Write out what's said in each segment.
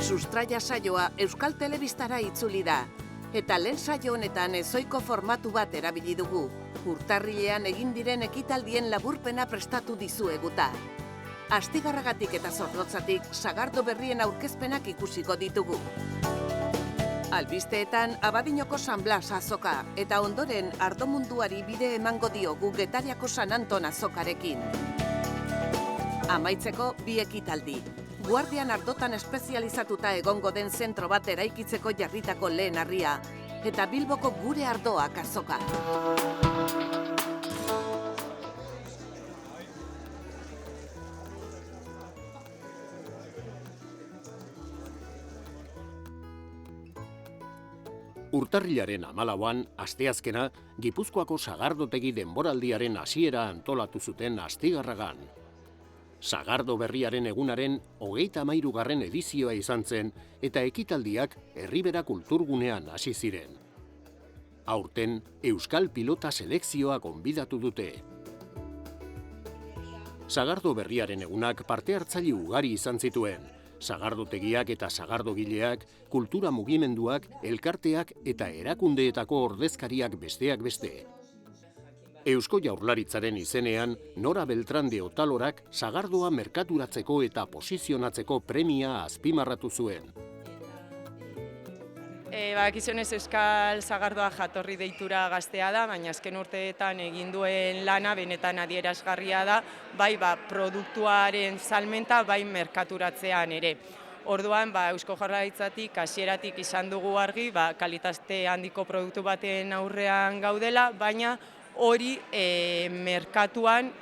Sustraia saioa Euskal Telebistara itzuli da, eta lehen saio honetan ezoiko formatu bat erabili dugu. Urtarrilean egin diren ekitaldien laburpena prestatu dizueguta. Astigarragatik eta Zornotzatik sagardo berrien aurkezpenak ikusiko ditugu. Albisteetan Abadinoko San Blas azoka eta ondoren ardomunduari bide emango diogu Getariako San Anton azokarekin. Amaitzeko bi ekitaldi. Guardian ardotan espezializatuta egongo den zentro bat eraikitzeko jarritako lehen harria, eta Bilboko gure ardoak azoka. Urtarrilaren 14an, asteazkena, Gipuzkoako sagardotegi denboraldiaren hasiera antolatu zuten Astigarragan. Sagardo berriaren egunaren 33. edizioa izan zen eta ekitaldiak Herribera kulturgunean hasi ziren. Aurten, Euskal Pilota selekzioa gonbidatu dute. Sagardo berriaren egunak parte hartzaile ugari izan zituen. Sagardotegiak eta sagardogileak, kultura mugimenduak, elkarteak eta erakundeetako ordezkariak besteak beste. Eusko Jaurlaritzaren izenean, Nora Beltrán de Otalorak sagardoa merkaturatzeko eta posizionatzeko premia azpimarratu zuen. Bakizionez Euskal Sagardoa jatorri deitura gaztea da, baina azken urteetan egin duen lana benetan adierazgarria da, bai produktuaren salmenta, bai merkaturatzean ere. Orduan, Eusko Jaurlaritzatik hasieratik izan dugu argi, kalitate handiko produktu baten aurrean gaudela, baina hori merkatuan,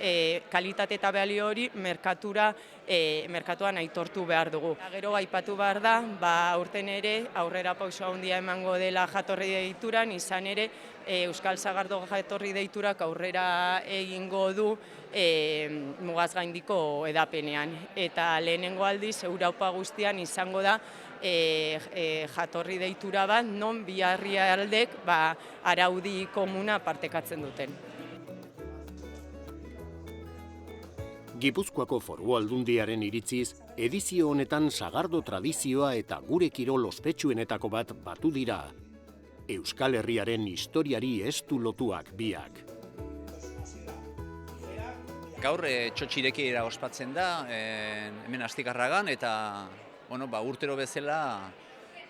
kalitate eta balio hori merkatuan aitortu behar dugu. Gero aipatu behar da, aurten ere aurrera pauso handia emango dela jatorri deituran, izan ere Euskal Sagardo jatorri deiturak aurrera egingo du mugaz gaindiko edapenean. Eta lehenengo aldiz, Europa guztian izango da jatorri deitura bat, non bi herrialdek araudi komuna partekatzen duten. Gipuzkoako Foru Aldundiaren iritziz, edizio honetan sagardo tradizioa eta gure kirol ospetsuenetako bat batu dira. Euskal Herriaren historiari estu lotuak biak. Gaur txotxirekiera ospatzen da, hemen Astigarragan, eta urtero bezala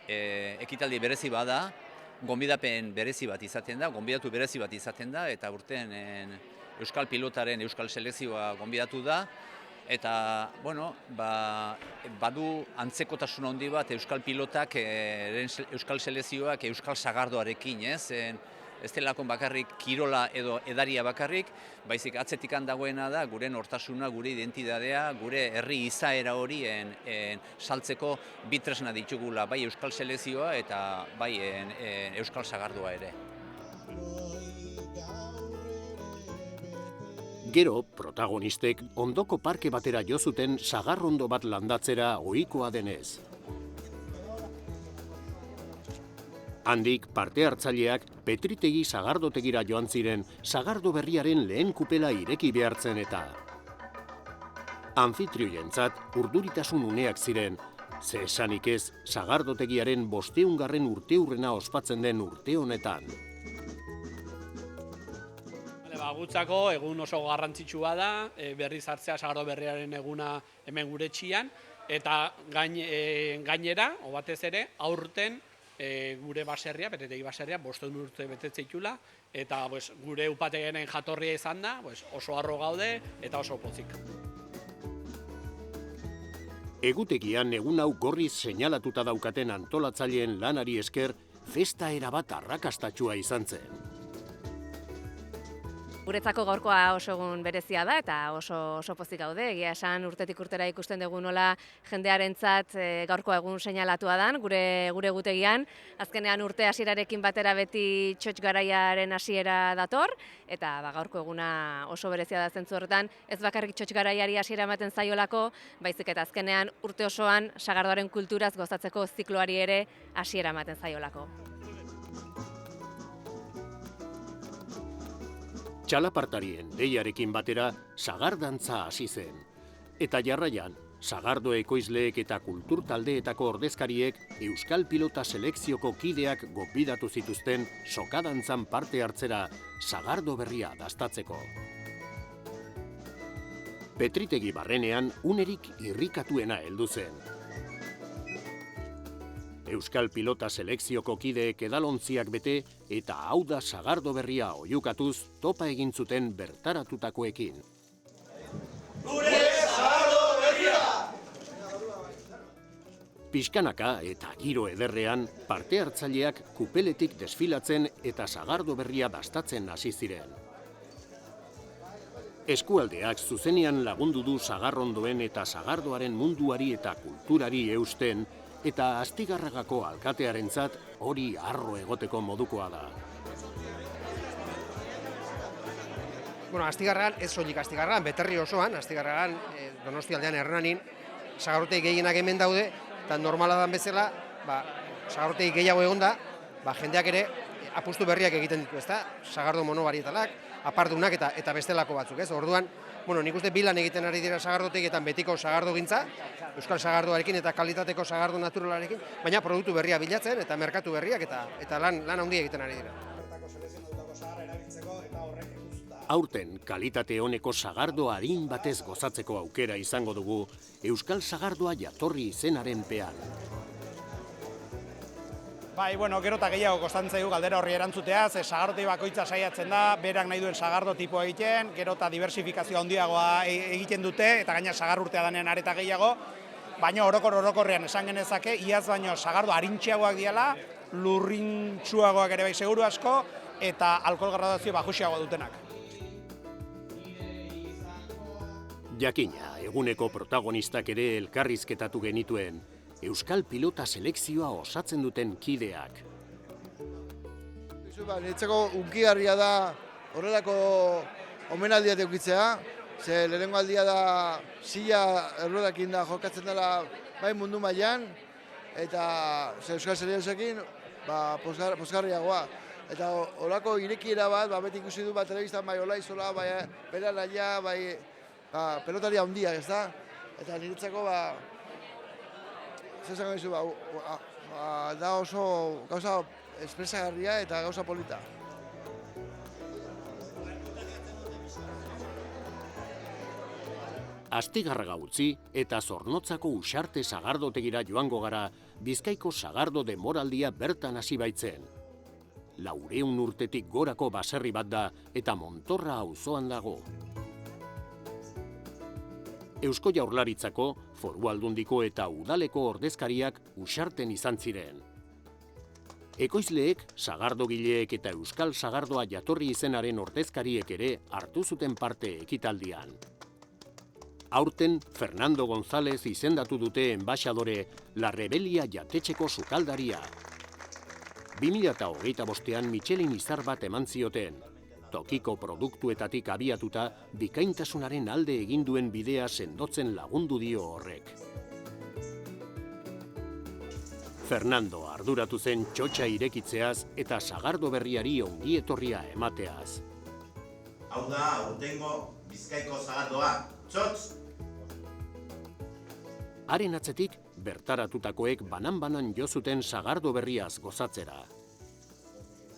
ekitaldi berezi bada, gonbidapen berezi bat izaten da, gonbidatu berezi bat izaten da, eta urten Euskal Pilotaren Euskal Selekzioa gonbidatu da, eta badu antzekotasun handi bat Euskal Pilotak, Euskal Selekzioak Euskal Sagardoarekin, ez delako bakarrik kirola edo edaria bakarrik, baizik atzetik dagoena da gure nortasuna, gure identitatea, gure herri izaera horien saltzeko bi tresna ditugula, bai Euskal Selekzioa eta bai Euskal Sagardoa ere. Gero, protagonistek ondoko parke batera jo zuten sagarrondo bat landatzera ohikoa denez. Handik parte hartzaileak Petritegi sagardotegira joan ziren sagardo berriaren lehen kupela ireki behartzen eta. Anfitrioientzat urduritasun uneak ziren, ze esanik ez sagardotegiaren 500. urteurrena ospatzen den urte honetan. Gutzako egun oso garrantzitsua da, berriz hartzea sagardo berriaren eguna hemen gure etxian, eta gainera, batez ere, aurten gure baserria, Petritegi baserria, 500 urte betetzeitula, eta gure upategenen jatorria izan da, oso harro gaude eta oso pozik. Egutegian egun hau gorriz seinalatuta daukaten antolatzaileen lanari esker, festa erabat arrakastatsua izan zen. Guretzako gaurkoa oso egun berezia da eta oso pozik gaude. Egia esan urtetik urtera ikusten dugu nola jendearentzat gaurkoa egun seinalatua dan, gure egutegian. Azkenean urte hasierarekin batera beti txotx garaiaren hasiera dator, eta gaurko eguna oso berezia da zentzu horretan, ez bakarrik txotx garaiari hasiera ematen zaiolako, baizik eta azkenean urte osoan sagardoaren kulturaz gozatzeko zikloari ere hasiera ematen zaiolako. Txalapartarien deiarekin batera sagardantza hasi zen. Eta jarraian, Sagardo ekoizleek eta kultur taldeetako ordezkariek Euskal Pilota selekzioko kideak gonbidatu zituzten sokadantzan parte hartzera sagardo berria dastatzeko. Petritegi barrenean unerik irrikatuena heldu zen. Euskal Pilota selekzioko kideek edalontziak bete eta hau da sagardo berria oiukatuz topa egin zuten bertaratutakoekin. Gure sagardo berria! Pixkanaka eta giro ederrean parte hartzaileak kupeletik desfilatzen eta sagardo berria dastatzen hasi ziren. Eskualdeak zuzenean lagundu du sagarrondoen eta sagardoaren munduari eta kulturari eusten, eta Astigarragako alkatearentzat hori harro egoteko modukoa da. Astigarragan, ez soilik Astigarragan, Beterri osoan, Astigarragan, Donostialdean Hernanin, sagarrotegi gehienak hemen daude, eta normala dan bezala, sagarrotegi gehiago egonda, jendeak ere apustu berriak egiten ditu, ezta? Sagardo monobarietalak, apardunak eta bestelako batzuk, ez? Orduan, nik uste bilan egiten ari dira sagardotegietan betiko sagardo gintza, euskal sagardoarekin eta kalitateko sagardo naturalarekin, baina produktu berria bilatzen eta merkatu berriak eta lan handia egiten ari dira. Aurten, kalitate honeko sagardo arin batez gozatzeko aukera izango dugu Euskal Sagardoa jatorri izenaren pean. Gero eta gehiago kostatzen zaigu galdera horri erantzutea, ze sagardotegi bakoitza saiatzen da, berak nahi duen sagardo tipoa egiten, gero eta diversifikazio handiagoa egiten dute, eta gaina sagarurtea danean areta gehiago, baina orokorrean esan genezake, iaz baino sagardo arintxeagoak diala, lurrintxuagoak ere bai seguru asko, eta alkohol gradazio bajuxiagoa dutenak. Jakina, eguneko protagonistak ere elkarrizketatu genituen, Euskal Pilota selekzioa osatzen duten kideak. Niretzako unkigarria da horrelako omenaldiak eukitzea, ze lehenengo aldia da silla erruedakin da jokatzen dela bai mundu mailan, eta Euskal Selekzioekin pozgarriagoa. Eta horako irekiera bat, beti ikusi du telebistan bai hola izola, bai bera naia, bai pelotaria handia, ez da? Eta niretzako da oso gauza espresagarria eta gauza polita. Astigarraga utzi eta Zornotzako Uxarte sagardotegira joango gara Bizkaiko sagardo denboraldia bertan hasi baitzen. 400 urtetik gorako baserri bat da eta Montorra auzoan dago. Eusko Jaurlaritzako, Foru Aldundiko eta Udaleko ordezkariak Uxarten izan ziren. Ekoizleek, sagardogileek eta Euskal Sagardoa jatorri izenaren ordezkariek ere hartu zuten parte ekitaldian. Aurten, Fernando González izendatu dute enbaxadore La Rebelia jatetxeko sukaldaria. 2025an Michelin izar bat eman zioten. Tokiko produktuetatik abiatuta, bikaintasunaren alde egin duen bidea sendotzen lagundu dio horrek. Fernando arduratu zen txotxa irekitzeaz eta sagardo berriari ongietorria emateaz. Hau da, aurtengo Bizkaiko sagardoa, txotx! Haren atzetik, bertaratutakoek banan-banan jo zuten sagardo berriaz gozatzera.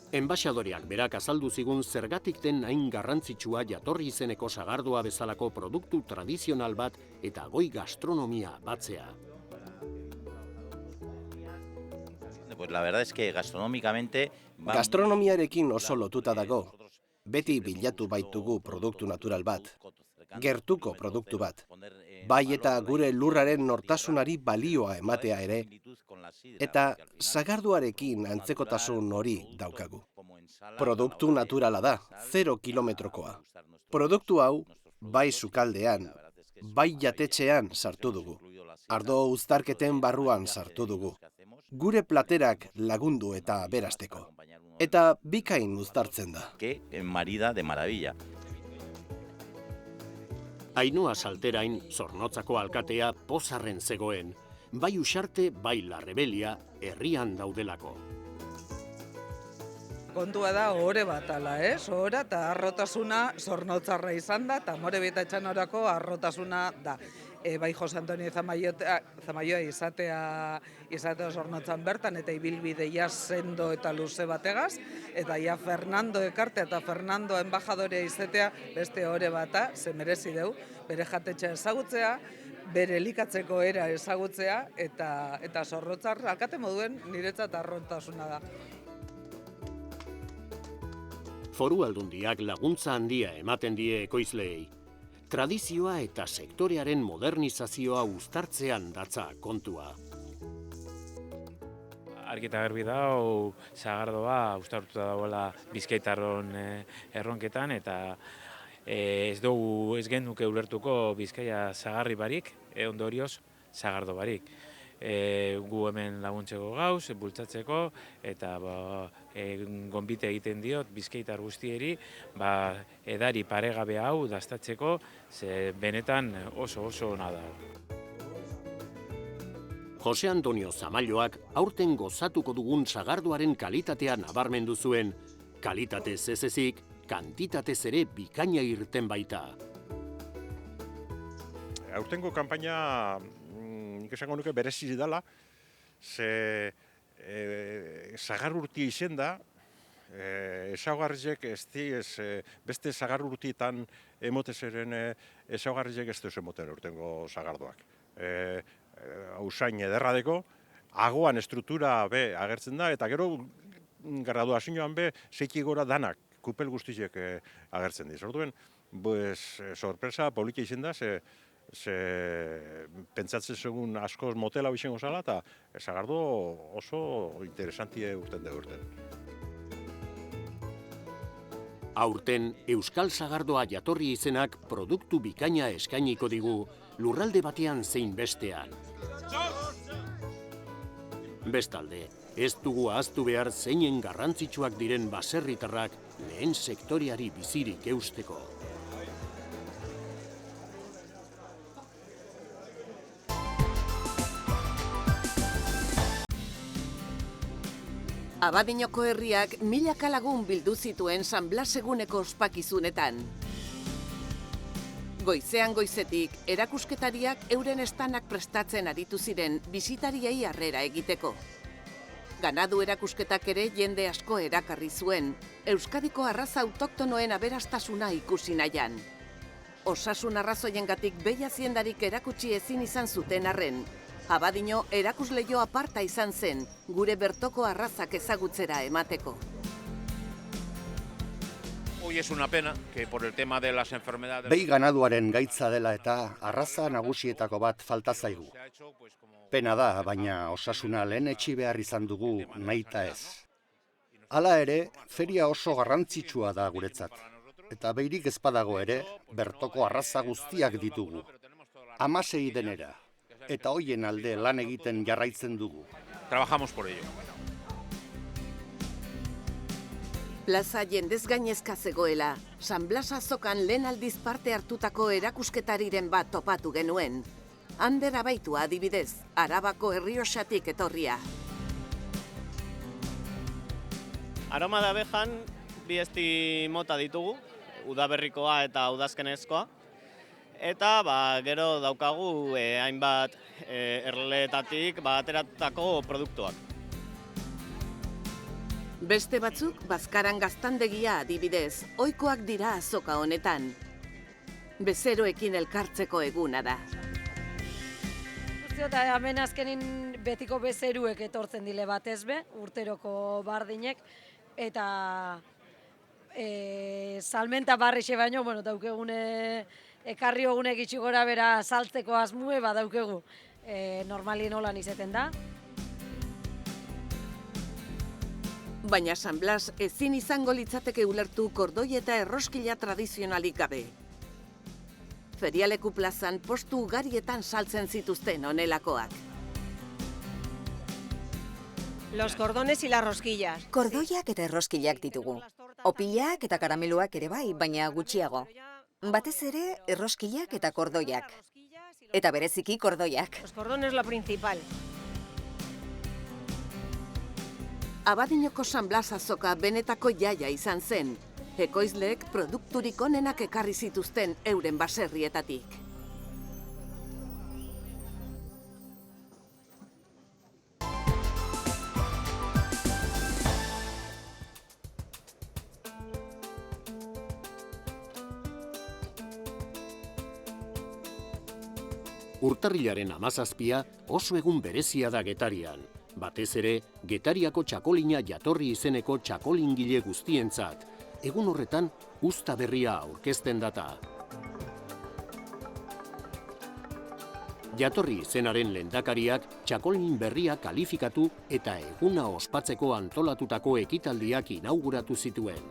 Enbaxadoreak berak azaldu zigun zergatik den hain garrantzitsua jatorri izeneko sagardoa bezalako produktu tradizional bat eta goi gastronomia batzea. Pues la verdad es que gastronómicamente... Gastronomiarekin oso lotuta dago. Beti bilatu baitugu produktu natural bat. Gertuko produktu bat. Bai eta gure lurraren nortasunari balioa ematea ere, eta sagardoarekin antzekotasun hori daukagu. Produktu naturala da, 0 kilometrokoa. Produktu hau, bai sukaldean, bai jatetxean sartu dugu. Ardo uztarketen barruan sartu dugu. Gure platerak lagundu eta aberasteko. Eta bikain uztartzen da. Que marida de maravilla. Ainhoa Salterain, Zornotzako alkatea pozarren zegoen, bai Uxarte, bai La Rebelia, herrian daudelako. Kontua da ohore bat ala, ohora eta arrotasuna Zornotzarra izan da, eta Amorebieta Etxanorako arrotasuna da. bai Jose Antonio Zamaioa izatea Zornotzan bertan, eta ibilbidea sendo eta luze bategaz, eta ja Fernando ekartea eta Fernando enbajadorea izatea beste ore bata, ze merezi deu, bere jatetxea ezagutzea, bere elikatzeko era ezagutzea, eta Zorrotzar alkate moduen niretzat arrontasuna da. Foru Aldundiak laguntza handia ematen die ekoizleei. Tradizioa eta sektorearen modernizazioa uztartzean datza kontua. Argi eta garbi dago, sagardoa uztartuta dagoela Bizkaitarron erronketan, eta ez genuke ulertuko Bizkaia sagarri barik, ondorioz sagardo barik. Gu hemen laguntzeko gauz, bultzatzeko, eta gonbite egiten diot Bizkaitar guztieri edari paregabe hau dastatzeko, ze benetan oso ona da. Jose Antonio Zamaioak aurten gozatuko dugun sagardoaren kalitatea nabarmendu zuen, kalitatez ez ezik, kantitatez ere bikaina irten baita. Aurtengo kanpaina nik esango nuke berezi dela, ze sagar urtia izen da, ezaugarrizek beste sagar urtietan emotezeren ezaugarrizek ez duz emoten urtengo sagardoak. Hauzain ederradeko, agoan estruktura be agertzen da, eta gero graduazioan be zeiki gora danak, kupel guztiek agertzen diz. Orduen, sorpresa polita izen da, ze pentsatzen segun askoz motela izango zala, eta sagardo oso interesantie urten da urten. Aurten, Euskal Sagardoa jatorri izenak produktu bikaina eskainiko digu, lurralde batean zein bestean. Bestalde, ez dugu ahaztu behar zeinen garrantzitsuak diren baserritarrak lehen sektoreari bizirik eusteko. Abadiñoko herriak milaka lagun bildu zituen San Blas eguneko ospakizunetan. Goizean goizetik, erakusketariak euren estanak prestatzen aritu ziren bisitariei harrera egiteko. Ganadu erakusketak ere jende asko erakarri zuen, Euskadiko arraza autoktonoen aberastasuna ikusi nahian. Osasun arrazoiengatik behi aziendarik erakutsi ezin izan zuten arren, Abadiño erakusleio aparta izan zen, gure bertoko arrazak ezagutzera emateko. Hoy es una pena que por el tema de las enfermedades... Behi ganaduaren gaitza dela eta arraza nagusietako bat falta zaigu. Pena da, baina osasuna lehen etxi behar izan dugu nahita ez. Hala ere, feria oso garrantzitsua da guretzat. Eta behirik ezpadago ere, bertoko arraza guztiak ditugu. 16 denera. Eta hoien alde lan egiten jarraitzen dugu. Trabajamos por ello. Plaza jendez gainezka zegoela, San Blas azokan lehen aldiz parte hartutako erakusketariren bat topatu genuen. Ander Abaitua adibidez, Arabako Errioxatik etorria. Aroma de abejan bi ezti mota ditugu, udaberrikoa eta udazkenezkoa. Eta gero daukagu hainbat erleetatik ateratutako produktuak. Beste batzuk Bazkaran gaztandegia adibidez, ohikoak dira azoka honetan. Bezeroekin elkartzeko eguna da. Eta hemen azkenin betiko bezeruek etortzen dile batez be, urteroko bardinek, eta salmenta barrixe baino, daukegune ekarri hogunek itxi gora bera saltzeko asmue badaukegu. Normalien holan izeten da. Baina San Blas ezin izango litzateke ulertu kordoi eta erroskila tradizionalik gabe. Ferialeku plazan postu ugarietan saltzen zituzten honelakoak. Los cordones y las rosquillas. Kordoiak eta erroskilak ditugu. Opilak eta karameluak ere bai, baina gutxiago. Batez ere erroskilak eta kordoiak. Eta bereziki kordoiak. Los cordones la principal. Abadiñoko San Blas azoka benetako jaia izan zen. Ekoizleek produkturik onenak ekarri zituzten euren baserrietatik. Urtarrilaren 17 oso egun berezia da Getarian. Batez ere, Getariako txakolina jatorri izeneko txakolingile guztientzat. Egun horretan, uzta berria aurkezten data. Jatorri izenaren lehendakariak txakolin berria kalifikatu eta eguna ospatzeko antolatutako ekitaldiak inauguratu zituen.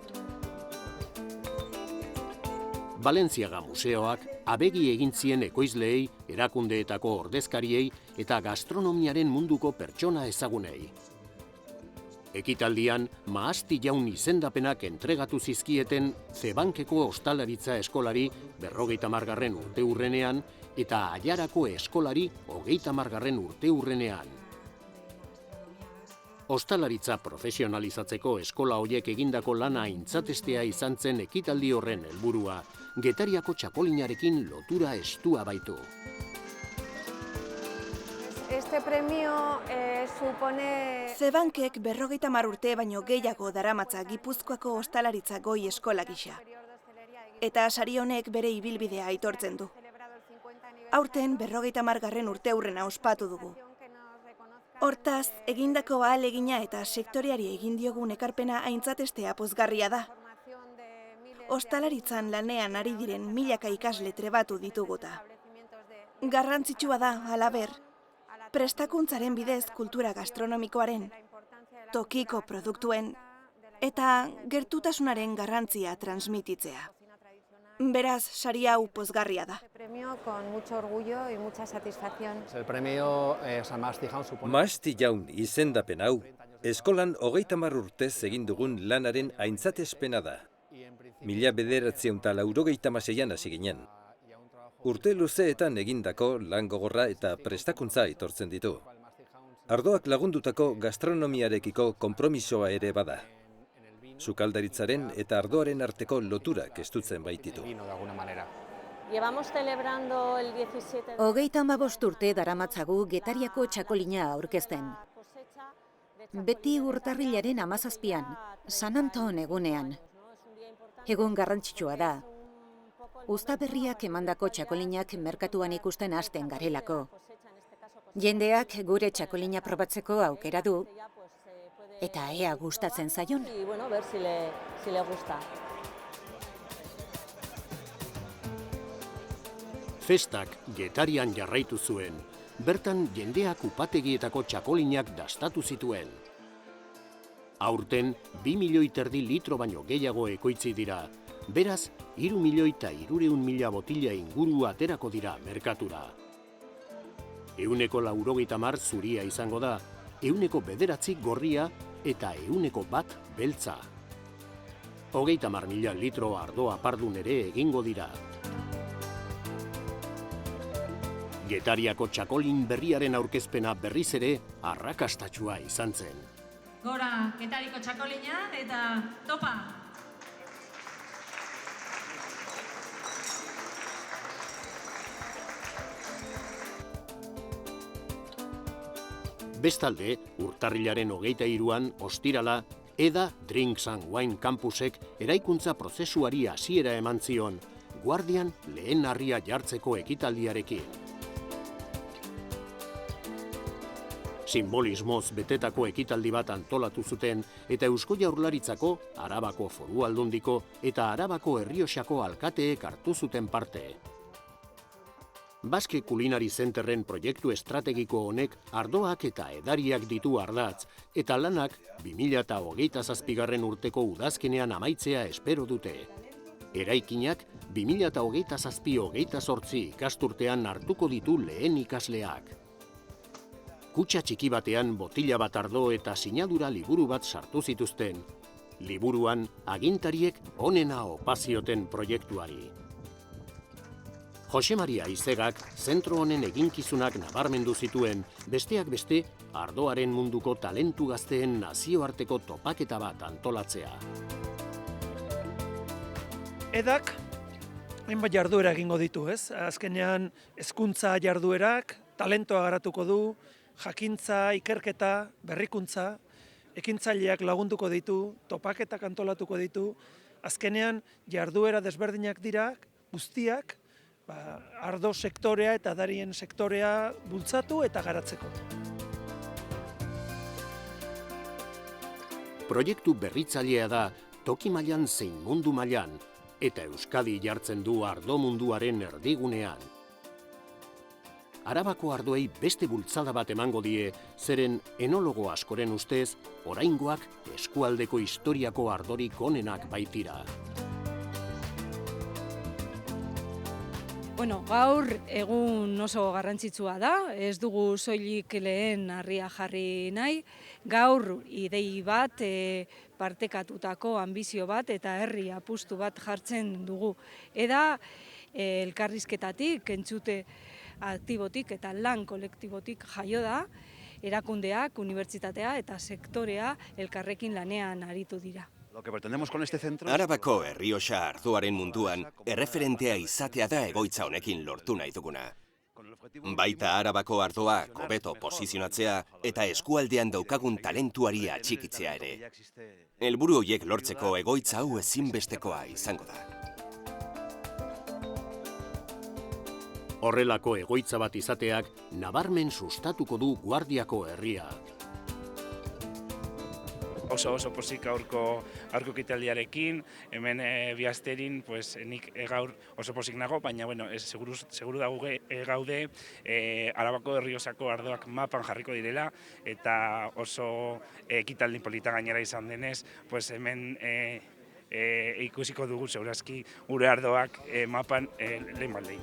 Balentziaga museoak abegi egin zien ekoizleei, erakundeetako ordezkariei eta gastronomiaren munduko pertsona ezagunei. Ekitaldian, Maasti Jaun izendapenak entregatu zizkieten Zebankeko Ostalaritza Eskolari 50. urteurrenean eta Aiarako Eskolari 30. urteurrenean. Ostalaritza profesionalizatzeko eskola hoiek egindako lana aintzatestea izan zen ekitaldi horren helburua, Getariako txakolinarekin lotura estua baitu. Este premio supone... Zebankek 50 urte baino gehiago daramatza Gipuzkoako ostalaritza goi eskola gisa. Eta sari honek bere ibilbidea aitortzen du. Aurten 50. urteurrena ospatu dugu. Hortaz, egindako ahalegina eta sektoreari egin diogun ekarpena aintzatestea pozgarria da. Ostalaritzan lanean ari diren milaka ikasle trebatu dituguta. Garrantzitsua da, halaber, prestakuntzaren bidez kultura gastronomikoaren, tokiko produktuen eta gertutasunaren garrantzia transmititzea. Beraz, sari hau pozgarria da. Con mucho orgullo y mucha satisfacción. El premio San Maasti Jaun supone... Maasti Jaun izendapen hau, eskolan 30 urtez egin dugun lanaren aintzatespena da. 1986an hasi ginen. Urte luzeetan egindako lan gogorra eta prestakuntza aitortzen ditu. Ardoak lagundutako gastronomiarekiko konpromisoa ere bada. Sukaldaritzaren eta ardoaren arteko loturak estutzen baititu. Llevamos celebrando el 17... 35 urte daramatzagu Getariako txakolina aurkezten. Beti urtarrilaren 17an, San Anton egunean. Egun garrantzitsua da. Uztaberriak emandako txakolinak merkatuan ikusten hasten garelako. Jendeak gure txakolina probatzeko aukera du, eta ea gustatzen zaion. Festak Getarian jarraitu zuen, bertan jendeak upategietako txakolinak dastatu zituen. Aurten 2,5 milioi litro baino gehiago ekoitzi dira, beraz 3,300,000 botila inguru aterako dira merkatura. 190 zuria izango da, 9 gorria eta 1 beltza. 30,000 litro ardoa pardun ere egingo dira. Getariako txakolin berriaren aurkezpena berriz ere arrakastatsua izan zen. Gora Getariko txakolina eta topa! Bestalde, urtarrilaren 23an, ostirala, EDA Drinks and Wine Campusek eraikuntza prozesuari hasiera eman zion, Guardian lehen harria jartzeko ekitaldiarekin. Simbolismoz betetako ekitaldi bat antolatu zuten eta Eusko Jaurlaritzako, Arabako Foru Aldundiko eta Arabako Errioxako alkateek hartu zuten parte. Basque Culinary Centerren proiektu estrategiko honek ardoak eta edariak ditu ardatz, eta lanak 2027 urteko udazkenean amaitzea espero dute. Eraikinak 2027-28 ikasturtean hartuko ditu lehen ikasleak. Kutxa txiki batean botila bat ardo eta sinadura liburu bat sartu zituzten. Liburuan agintariek onena opazioten proiektuari. Jose Maria Izegak zentro honen eginkizunak nabarmendu zituen, besteak beste, ardoaren munduko talentu gazteen nazioarteko topaketa bat antolatzea. Edak, hainbat jarduera egingo ditu, ez? Azkenean, hezkuntza jarduerak, talentoa garatuko du, jakintza, ikerketa, berrikuntza, ekintzaileak lagunduko ditu, topaketak antolatuko ditu, azkenean jarduera desberdinak dira, guztiak, ardo sektorea eta edarien sektorea bultzatu eta garatzeko. Proiektu berritzailea da toki mailan zein mundu mailan, eta Euskadi jartzen du ardo munduaren erdigunean. Arabako ardoei beste bultzada bat emango die, zeren enologo askoren ustez, oraingoak eskualdeko historiako ardorik onenak baitira. Bueno, gaur egun oso garrantzitsua da, ez dugu soilik lehen harria jarri nahi, gaur idei bat, partekatutako anbizio bat eta herri apustu bat jartzen dugu. Eda elkarrizketatik, entzute aktibotik eta lan kolektibotik jaio da, erakundeak, unibertsitatea eta sektorea elkarrekin lanean aritu dira. Arabako Errioxa ardoaren munduan erreferentea izatea da egoitza honekin lortu nahi duguna. Baita Arabako ardoa hobeto posizionatzea eta eskualdean daukagun talentuari atxikitzea ere. Helburu horiek lortzeko egoitza hau ezinbestekoa izango da. Horrelako egoitza bat izateak nabarmen sustatuko du Guardiako herria. Oso pozik gaurko ekitaldiarekin, hemen Biasterin, nik gaur oso pozik nago, baina seguru da gaude Arabako Errioxako ardoak mapan jarriko direla, eta oso ekitaldi polita gainera izan denez, hemen ikusiko dugu segurazki gure ardoak mapan lehen baldein.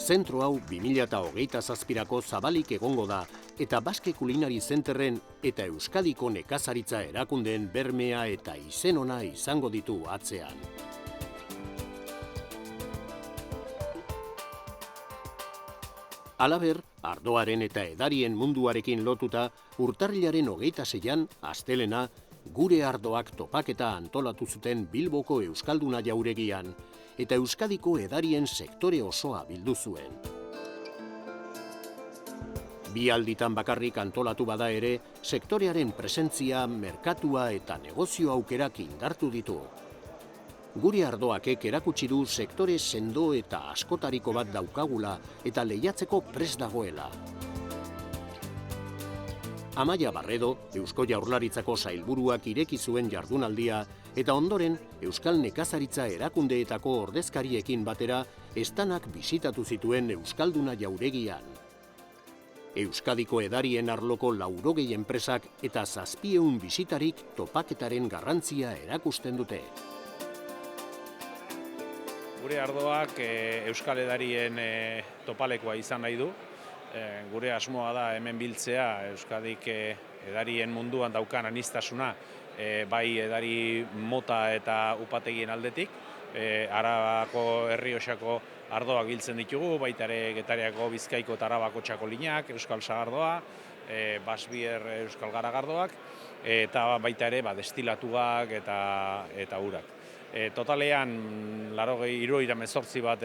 Zentro hau 2027ko zabalik egongo da, eta Baske Kulinari Zenterren eta Euskadiko nekazaritza erakundeen bermea eta izen ona izango ditu atzean. Halaber, ardoaren eta edarien munduarekin lotuta, urtarrilaren 26an, astelena, gure ardoak topaketa antolatu zuten Bilboko Euskalduna jauregian, eta Euskadiko edarien sektore osoa bildu zuen. Bi alditan bakarrik antolatu bada ere, sektorearen presentzia, merkatua eta negozio aukerak indartu ditu. Gure ardoakek erakutsi du sektore sendo eta askotariko bat daukagula eta lehiatzeko prest dagoela. Amaia Barredo, Eusko Jaurlaritzako sailburuak ireki zuen jardunaldia, eta ondoren Euskal Nekazaritza erakundeetako ordezkariekin batera estanak bisitatu zituen Euskalduna jauregian. Euskadiko edarien arloko 80 enpresak eta 700 bisitarik topaketaren garrantzia erakusten dute. Gure ardoak Euskal edarien topalekoa izan nahi du. Gure asmoa da hemen biltzea Euskadik edarien munduan daukan aniztasuna, bai edari mota eta upategien aldetik. Arabako Errioxako ardoak biltzen ditugu, baita ere Getariako, Bizkaiko eta Arabako txakolinak, Euskal Sagardoa, Basbier Euskal Garagardoak, eta baita ere destilatuak eta urak. Totalean, 78 bat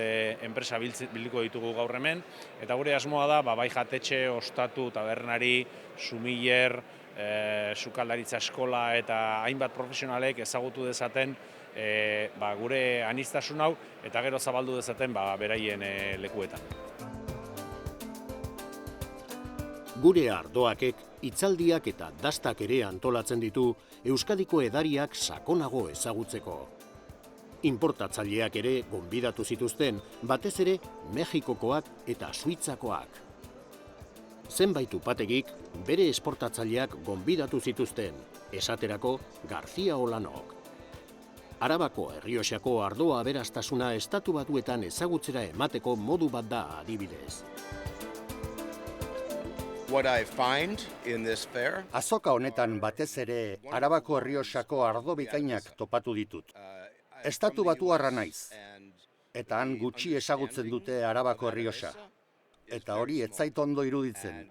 enpresa bilduko ditugu gaur hemen, eta gure asmoa da, bai jatetxe, ostatu, tabernari, sumiller, sukaldaritza eskola eta hainbat profesionalek ezagutu dezaten gure aniztasun hau eta gero zabaldu dezaten beraien lekuetan. Gure ardoakek hitzaldiak eta dastak ere antolatzen ditu Euskadiko edariak sakonago ezagutzeko. Inportatzaileak ere gonbidatu zituzten, batez ere Mexikokoak eta Suitzakoak. Zenbait upategik bere esportatzaileak gonbidatu zituzten, esaterako García Olanok. Arabako Errioxako ardoa aberastasuna Estatu Batuetan ezagutzera emateko modu bat da adibidez. Azoka honetan batez ere Arabako Errioxako ardo bikainak topatu ditut. Estatu Batuarra naiz, eta han gutxi ezagutzen dute Arabako Errioxa. Eta hori ez zait ondo iruditzen.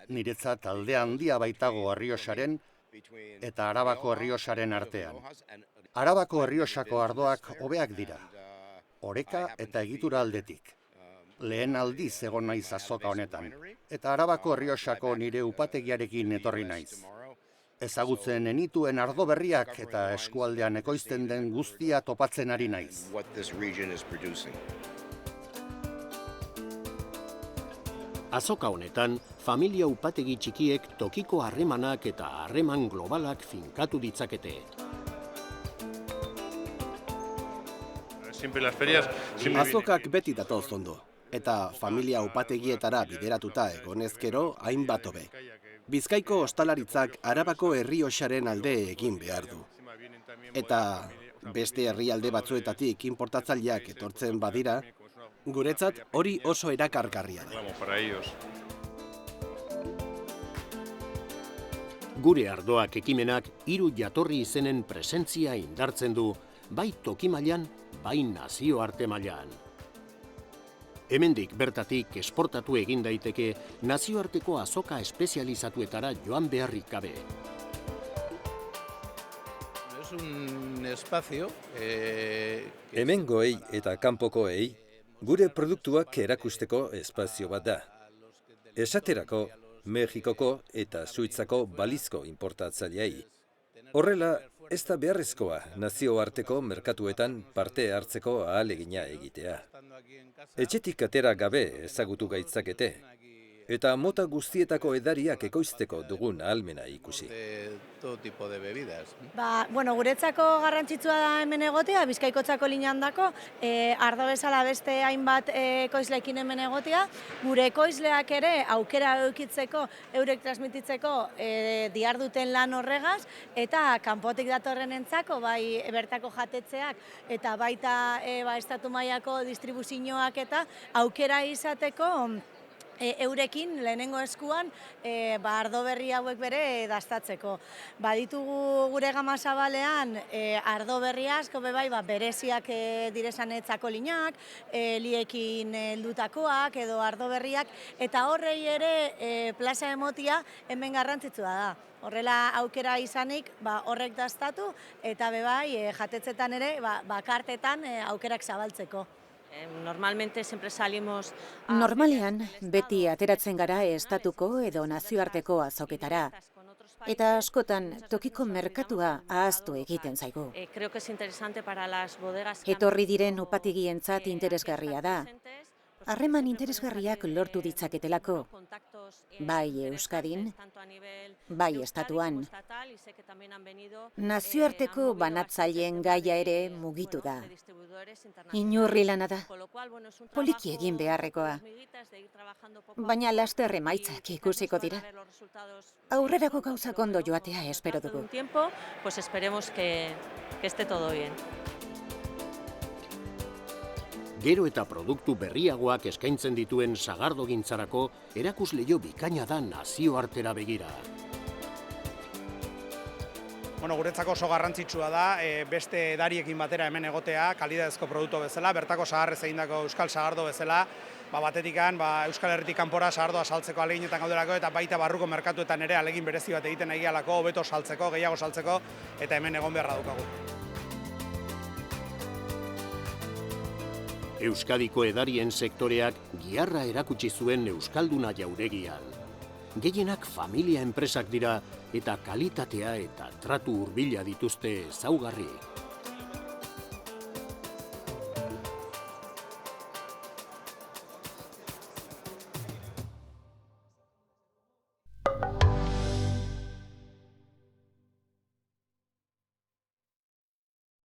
Niretzat alde handia baitago Errioxaren eta Arabako Errioxaren artean. Arabako Errioxako ardoak hobeak dira, oreka eta egitura aldetik. Lehen aldiz egon naiz azoka honetan, eta Arabako Errioxako nire upategiarekin etorri naiz. Ezagutzen enituen ardo berriak eta eskualdean ekoizten den guztia topatzen ari naiz. Azoka honetan, familia upategi txikiek tokiko harremanak eta harreman globalak finkatu ditzakete. Azokak beti datoz ondo, eta familia upategietara bideratuta egonezkero hainbat hobe. Bizkaiko ostalaritzak Arabako Errioxaren alde egin behar du. Eta beste herrialde batzuetatik inportatzaileak etortzen badira, guretzat hori oso erakargarria da. Gure ardoak ekimenak 3 jatorri izenen presentzia indartzen du, bai toki mailan, bai nazioarte mailan. Hemendik bertatik esportatu egin daiteke nazioarteko azoka espezializatuetara joan beharrik gabe. Hemengoei eta kanpokoei gure produktuak erakusteko espazio bat da. Esaterako, Mexikoko eta Suitzako balizko inportatzaileei. Horrela, ez da beharrezkoa nazioarteko merkatuetan parte hartzeko ahalegina egitea. Etxetik atera gabe ezagutu gaitzakete, eta mota guztietako edariak ekoizteko dugun ahalmena ikusi. Guretzako garrantzitsua da hemen egotea, Bizkaiko txakolinan dako, ardo bezala beste hainbat ekoizleekin hemen egotea, gure ekoizleak ere aukera eukitzeko, eurek transmititzeko diharduten lan horregaz, eta kanpotik datorren entzako, bai bertako jatetzeak, eta baita estatu mailako distribuzioak eta aukera izateko, eurekin lehenengo eskuan ardo berri hauek bere dastatzeko. Baditugu gure gama zabalean ardo berri asko bebai bereziak direzan txakolinak, liekin heldutakoak edo ardo berriak, eta horrei ere plaza emotia hemen garrantzitsua da. Horrela aukera izanik horrek dastatu eta bebai jatetzetan ere bakartetan aukerak zabaltzeko. Normalean, beti ateratzen gara estatuko edo nazioarteko azoketara. Eta askotan, tokiko merkatua ahaztu egiten zaigu. Etorri diren upatigientzat interesgarria da. Harreman interesgarriak lortu ditzaketelako, bai Euskadin, bai estatuan. Nazioarteko banatzaileen gaia ere mugitu da. Inurri lana da, poliki egin beharrekoa, baina laster emaitzak ikusiko dira. Aurrerako gauzak ondo joatea espero dugu. Gero eta produktu berriagoak eskaintzen dituen sagardogintzarako erakusleio bikaina da nazioartera begira. Guretzako oso garrantzitsua da beste edariekin batera hemen egotea, kalidadezko produktu bezala, bertako sagarrez egindako euskal sagardo bezala, batetikan Euskal Herritik kanpora sagardoa saltzeko ahaleginetan gaudelako eta baita barruko merkatuetan ere ahalegin berezi bat egiten egialako, hobeto saltzeko, gehiago saltzeko eta hemen egon beharra daukagu. Euskadiko edarien sektoreak giharra erakutsi zuen euskalduna jauregian. Gehienak familia enpresak dira eta kalitatea eta tratu hurbila dituzte ezaugarri.